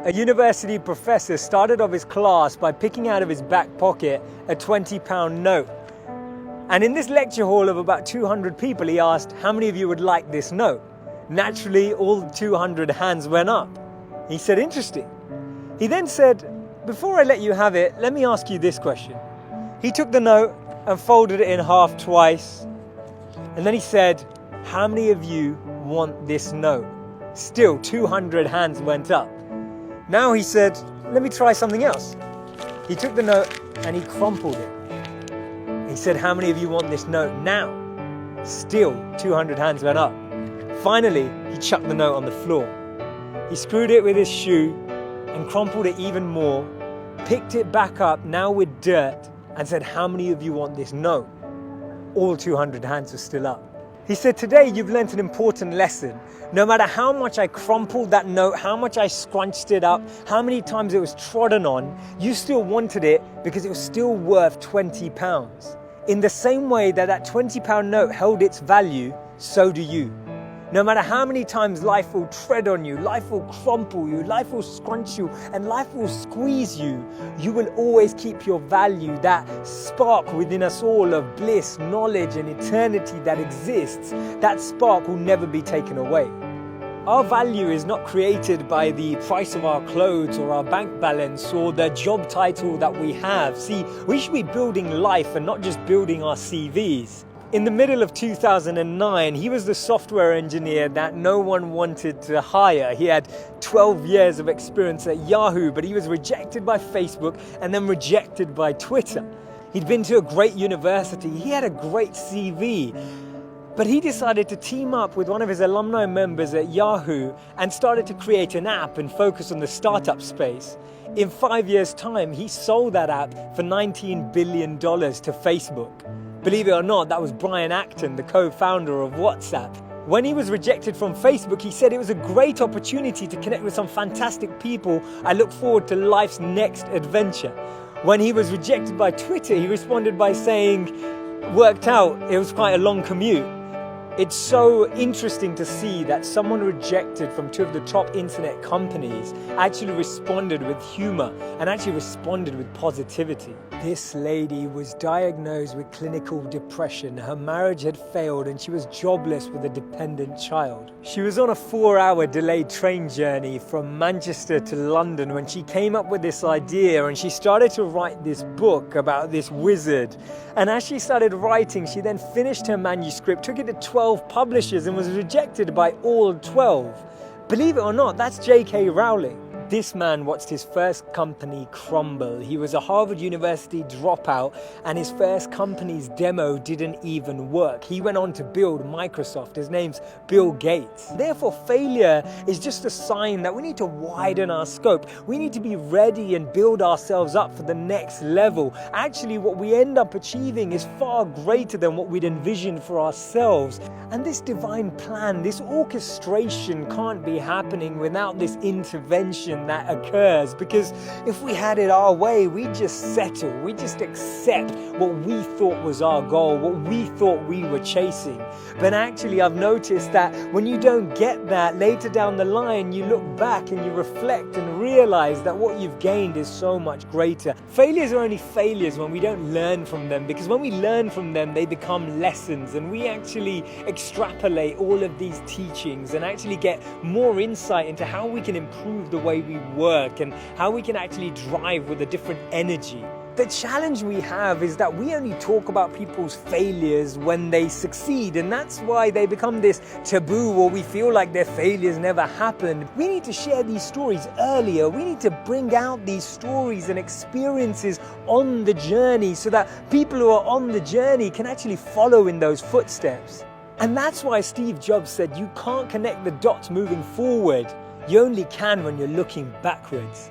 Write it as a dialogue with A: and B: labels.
A: A university professor started off his class by picking out of his back pocket a £20 note. And in this lecture hall of about 200 people, he asked, how many of you would like this note? Naturally, all 200 hands went up. He said, interesting. He then said, before I let you have it, let me ask you this question. He took the note and folded it in half twice. And then he said, how many of you want this note? Still, 200 hands went up. Now he said, let me try something else. He took the note and he crumpled it. He said, how many of you want this note now? Still, 200 hands went up. Finally, he chucked the note on the floor. He screwed it with his shoe and crumpled it even more, picked it back up, now with dirt, and said, how many of you want this note? All 200 hands were still up. He said, today you've learnt an important lesson. No matter how much I crumpled that note, how much I scrunched it up, how many times it was trodden on, you still wanted it because it was still worth £20. In the same way that that £20 note held its value, so do you. No matter how many times life will tread on you, life will crumple you, life will scrunch you, and life will squeeze you, you will always keep your value, that spark within us all of bliss, knowledge, and eternity that exists. That spark will never be taken away. Our value is not created by the price of our clothes or our bank balance or the job title that we have. See, we should be building life and not just building our CVs. In the middle of 2009, he was the software engineer that no one wanted to hire. He had 12 years of experience at Yahoo, but he was rejected by Facebook and then rejected by Twitter. He'd been to a great university. He had a great CV. But he decided to team up with one of his alumni members at Yahoo and started to create an app and focus on the startup space. In 5 years' time, he sold that app for $19 billion to Facebook. Believe it or not, that was Brian Acton, the co-founder of WhatsApp. When he was rejected from Facebook, he said it was a great opportunity to connect with some fantastic people. I look forward to life's next adventure. When he was rejected by Twitter, he responded by saying, worked out, it was quite a long commute. It's so interesting to see that someone rejected from two of the top internet companies actually responded with humor and actually responded with positivity. This lady was diagnosed with clinical depression. Her marriage had failed and she was jobless with a dependent child. She was on a 4-hour delayed train journey from Manchester to London when she came up with this idea, and she started to write this book about this wizard. And as she started writing, she then finished her manuscript, took it to 12 publishers and was rejected by all 12. Believe it or not, that's J.K. Rowling. This man watched his first company crumble. He was a Harvard University dropout and his first company's demo didn't even work. He went on to build Microsoft. His name's Bill Gates. Therefore, failure is just a sign that we need to widen our scope. We need to be ready and build ourselves up for the next level. Actually, what we end up achieving is far greater than what we'd envisioned for ourselves. And this divine plan, this orchestration can't be happening without this intervention that occurs, because if we had it our way, we'd just settle, we'd just accept what we thought was our goal, what we thought we were chasing. But actually, I've noticed that when you don't get that, later down the line, you look back and you reflect and realize that what you've gained is so much greater. Failures are only failures when we don't learn from them, because when we learn from them, they become lessons, and we actually extrapolate all of these teachings and actually get more insight into how we can improve the way we work and how we can actually drive with a different energy. The challenge we have is that we only talk about people's failures when they succeed, and that's why they become this taboo, or we feel like their failures never happened. We need to share these stories earlier. We need to bring out these stories and experiences on the journey so that people who are on the journey can actually follow in those footsteps. And that's why Steve Jobs said you can't connect the dots moving forward. You only can when you're looking backwards.